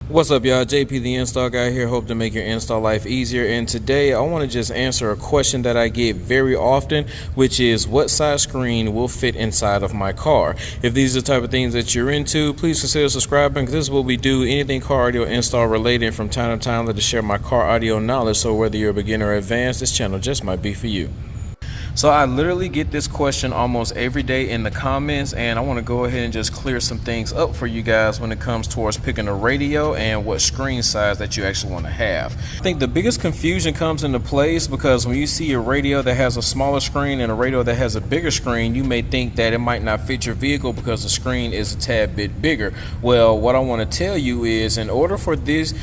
What's up, y'all? JP the Install Guy here. Hope to make your install life easier. And today I want to just answer a question that I get very often, which is what size screen will fit inside of my car? If these are the type of things that you're into, please consider subscribing, because this is what we do. Anything car audio install related. From time to time, let us share my car audio knowledge. So whether you're a beginner or advanced, this channel just might be for you. So I literally get this question almost every day in the comments, and I want to go ahead and just clear some things up for you guys when it comes towards picking a radio and what screen size that you actually want to have. I think the biggest confusion comes into place because when you see a radio that has a smaller screen and a radio that has a bigger screen, you may think that it might not fit your vehicle because the screen is a tad bit bigger. Well, what I want to tell you is in order for these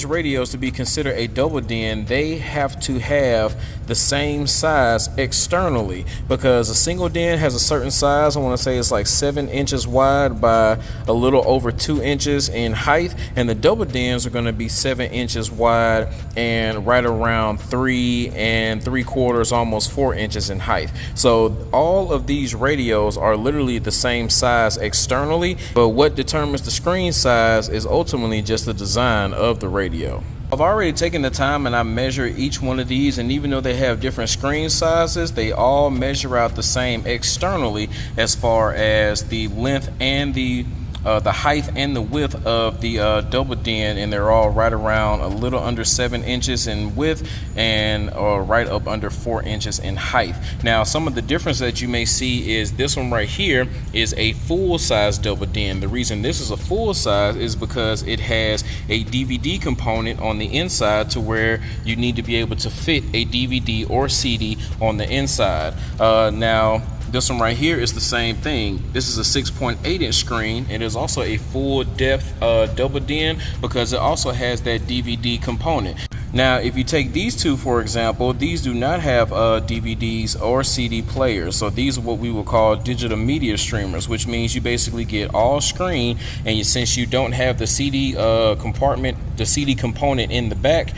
radios to be considered a double din, they have to have the same size externally, because a single din has a certain size. I want to say it's like 7 inches wide by a little over 2 inches in height, and the double dins are going to be 7 inches wide and right around 3 3/4, almost 4 inches in height. So all of these radios are literally the same size externally, but what determines the screen size is ultimately just the design of the radio. I've already taken the time and I measure each one of these, and even though they have different screen sizes, they all measure out the same externally as far as the length and the height and the width of the double din, and they're all right around a little under 7 inches in width and right up under 4 inches in height. Now, some of the difference that you may see is this one right here is a full size double din. The reason this is a full size is because it has a DVD component on the inside to where you need to be able to fit a DVD or CD on the inside. Now, this one right here is the same thing. This is a 6.8 inch screen. It is also a full depth double din because it also has that DVD component. Now, if you take these two, for example, these do not have DVDs or CD players. So these are what we will call digital media streamers, which means you basically get all screen, and since you don't have the CD compartment, the CD component in the back,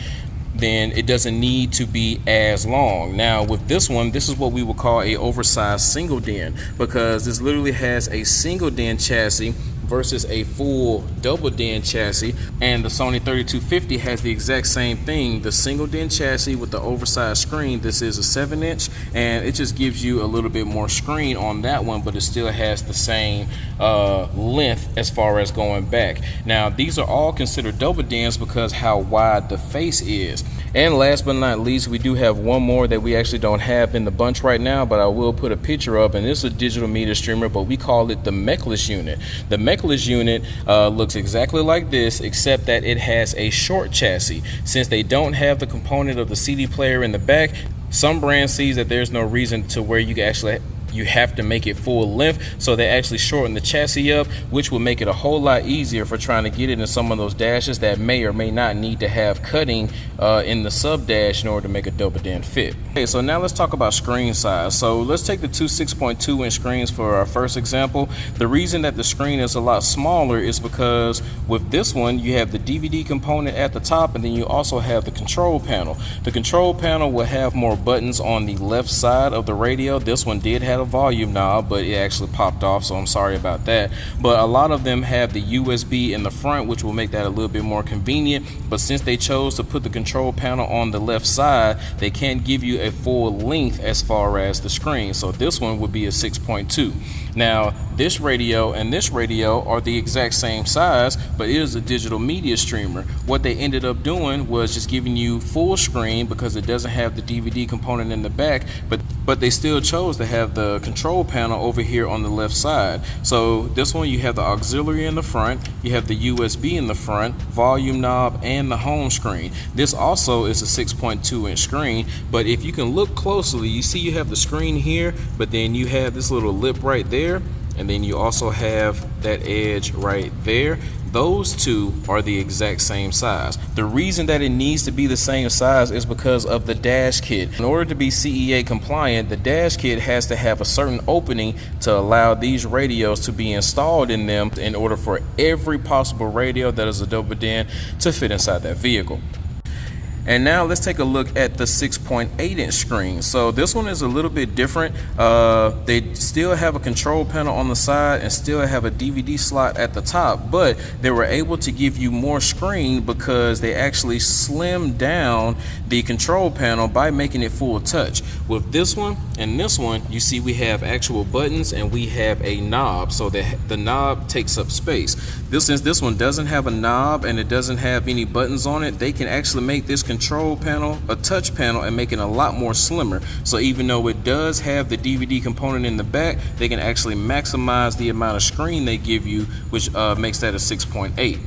then it doesn't need to be as long. Now with this one, this is what we would call a oversized single din, because this literally has a single din chassis versus a full double din chassis, and the Sony 3250 has the exact same thing, the single din chassis with the oversized screen. This is a 7 inch, and it just gives you a little bit more screen on that one, but it still has the same length as far as going back. Now these are all considered double dins because how wide the face is. And last but not least, we do have one more that we actually don't have in the bunch right now, but I will put a picture up, and this is a digital media streamer, but we call it the mechless unit. The mechless unit looks exactly like this, except that it has a short chassis. Since they don't have the component of the CD player in the back, some brands sees that there's no reason to where you have to make it full length, so they actually shorten the chassis up, which will make it a whole lot easier for trying to get it in some of those dashes that may or may not need to have cutting in the sub dash in order to make a double din fit. Okay, so now let's talk about screen size. So let's take the two 6.2 inch screens for our first example. The reason that the screen is a lot smaller is because with this one you have the DVD component at the top, and then you also have the control panel. The control panel will have more buttons on the left side of the radio. This one did have a volume knob, but it actually popped off, so I'm sorry about that. But a lot of them have the USB in the front, which will make that a little bit more convenient. But since they chose to put the control panel on the left side, they can't give you a full length as far as the screen. So this one would be a 6.2. Now this radio and this radio are the exact same size, but it is a digital media streamer. What they ended up doing was just giving you full screen because it doesn't have the DVD component in the back, but they still chose to have the control panel over here on the left side. So this one, you have the auxiliary in the front, you have the USB in the front, volume knob, and the home screen. This also is a 6.2 inch screen, but if you can look closely, you see you have the screen here, but then you have this little lip right there, and then you also have that edge right there. Those two are the exact same size. The reason that it needs to be the same size is because of the dash kit. In order to be CEA compliant, the dash kit has to have a certain opening to allow these radios to be installed in them in order for every possible radio that is a double din to fit inside that vehicle. And now let's take a look at the 6.8-inch screen. So this one is a little bit different. They still have a control panel on the side and still have a DVD slot at the top, but they were able to give you more screen because they actually slimmed down the control panel by making it full touch. With this one and this one, you see we have actual buttons and we have a knob, so that the knob takes up space. Since this one doesn't have a knob and it doesn't have any buttons on it, they can actually make this control panel a touch panel and make it a lot more slimmer. So even though it does have the DVD component in the back, they can actually maximize the amount of screen they give you, which makes that a 6.8.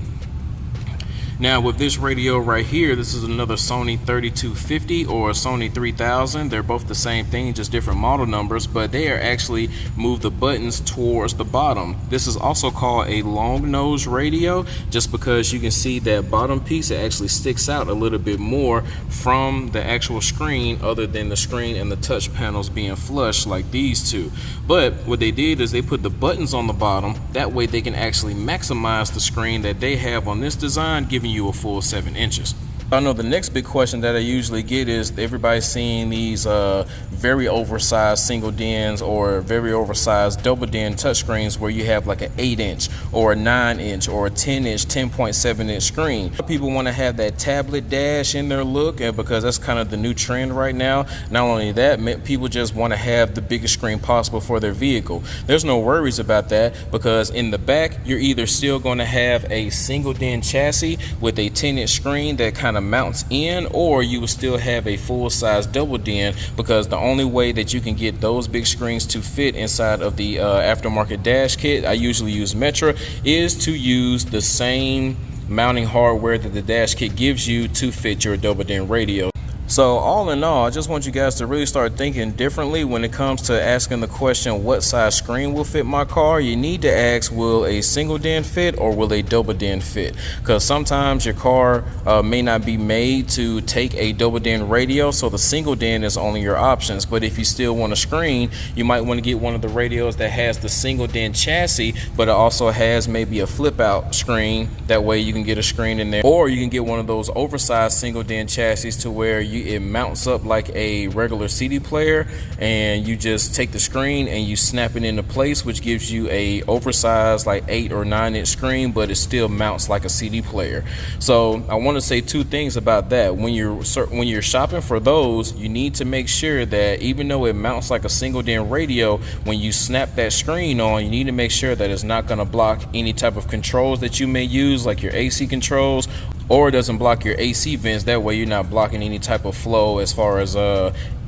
Now with this radio right here, this is another Sony 3250 or a Sony 3000. They're both the same thing, just different model numbers, but they are actually move the buttons towards the bottom. This is also called a long nose radio, just because you can see that bottom piece, it actually sticks out a little bit more from the actual screen, other than the screen and the touch panels being flush like these two. But what they did is they put the buttons on the bottom. That way they can actually maximize the screen that they have on this design, giving you a full 7 inches. I know the next big question that I usually get is everybody's seeing these very oversized single DINs or very oversized double DIN touchscreens where you have like an 8-inch or a 9-inch or a 10-inch, 10.7-inch screen. People want to have that tablet dash in their look, and because that's kind of the new trend right now. Not only that, people just want to have the biggest screen possible for their vehicle. There's no worries about that, because in the back you're either still going to have a single DIN chassis with a 10-inch screen that kind of mounts in, or you will still have a full-size double DIN, because the only way that you can get those big screens to fit inside of the aftermarket dash kit, I usually use Metra, is to use the same mounting hardware that the dash kit gives you to fit your double DIN radio. So all in all, I just want you guys to really start thinking differently when it comes to asking the question, what size screen will fit my car? You need to ask, will a single DIN fit or will a double DIN fit? Because sometimes your car may not be made to take a double DIN radio, so the single DIN is only your options. But if you still want a screen, you might want to get one of the radios that has the single DIN chassis, but it also has maybe a flip out screen. That way you can get a screen in there. Or you can get one of those oversized single DIN chassis to where it mounts up like a regular CD player, and you just take the screen and you snap it into place, which gives you a oversized like 8 or 9-inch screen, but it still mounts like a CD player. So I want to say two things about that. When you're shopping for those, you need to make sure that even though it mounts like a single DIN radio, when you snap that screen on, you need to make sure that it's not going to block any type of controls that you may use, like your AC controls, or it doesn't block your AC vents. That way you're not blocking any type of flow as far as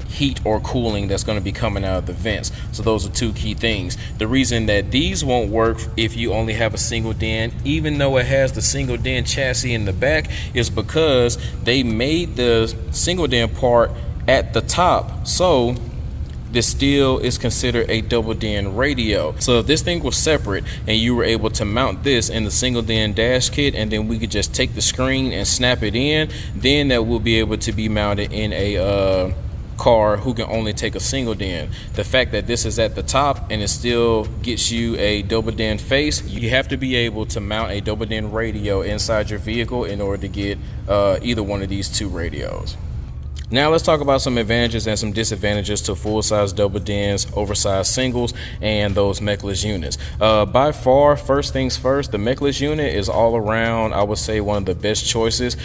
heat or cooling that's going to be coming out of the vents. So those are two key things. The reason that these won't work if you only have a single DIN, even though it has the single DIN chassis in the back, is because they made the single DIN part at the top, so this still is considered a double DIN radio. So if this thing was separate and you were able to mount this in the single DIN dash kit, and then we could just take the screen and snap it in, then that will be able to be mounted in a car who can only take a single DIN. The fact that this is at the top and it still gets you a double DIN face, you have to be able to mount a double DIN radio inside your vehicle in order to get either one of these two radios. Now let's talk about some advantages and some disadvantages to full-size double DINs, oversized singles, and those mechless units. By far, first things first, the mechless unit is all around, I would say, one of the best choices.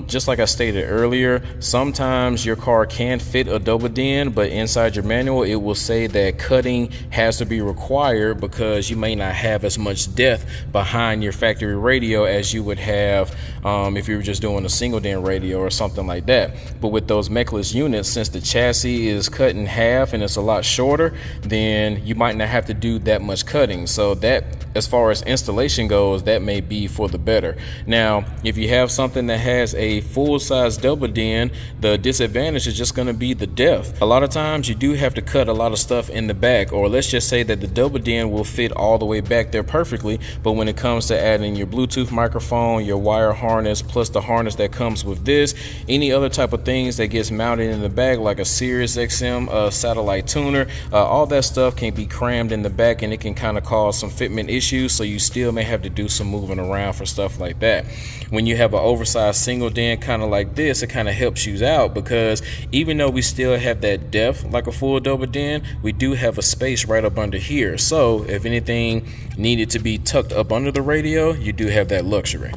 Just like I stated earlier, sometimes your car can fit a double DIN, but inside your manual it will say that cutting has to be required because you may not have as much depth behind your factory radio as you would have if you were just doing a single DIN radio or something like that. But with those mechless units, since the chassis is cut in half and it's a lot shorter, then you might not have to do that much cutting. So that, as far as installation goes, that may be for the better. Now, if you have something that has a full-size double DIN, the disadvantage is just going to be the depth. A lot of times you do have to cut a lot of stuff in the back, or let's just say that the double DIN will fit all the way back there perfectly, but when it comes to adding your Bluetooth microphone, your wire harness, plus the harness that comes with this, any other type of things that gets mounted in the back, like a Sirius XM satellite tuner, all that stuff can be crammed in the back, and it can kind of cause some fitment issues issues, so you still may have to do some moving around for stuff like that. When you have an oversized single den kind of like this, it kind of helps you out, because even though we still have that depth like a full double den, we do have a space right up under here. So if anything needed to be tucked up under the radio, you do have that luxury.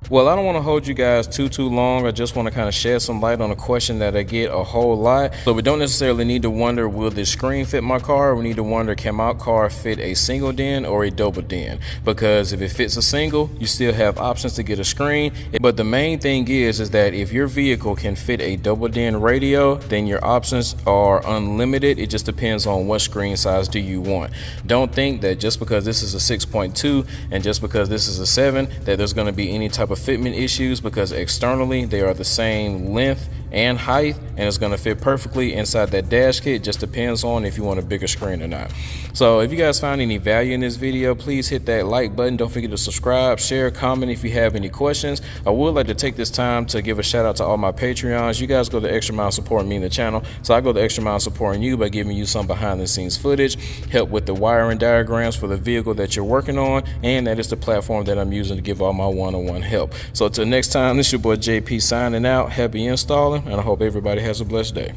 Well, I don't want to hold you guys too long. I just want to kind of shed some light on a question that I get a whole lot. So we don't necessarily need to wonder, will this screen fit my car? We need to wonder, can my car fit a single den or a double den? Because if it fits a single, you still have options to get a screen. But the main thing is that if your vehicle can fit a double den radio, then your options are unlimited. It just depends on what screen size do you want. Don't think that just because this is a 6.2 and just because this is a 7 that there's going to be any type of fitment issues, because externally they are the same length and height, and it's going to fit perfectly inside that dash kit. Just depends on if you want a bigger screen or not. So if you guys found any value in this video, please hit that like button. Don't forget to subscribe, share, comment if you have any questions. I would like to take this time to give a shout out to all my Patreons. You guys go the extra mile supporting me in the channel, so I go the extra mile supporting you by giving you some behind the scenes footage, help with the wiring diagrams for the vehicle that you're working on, and that is the platform that I'm using to give all my one-on-one help. So until next time, this is your boy JP signing out. Happy installing, and I hope everybody has a blessed day.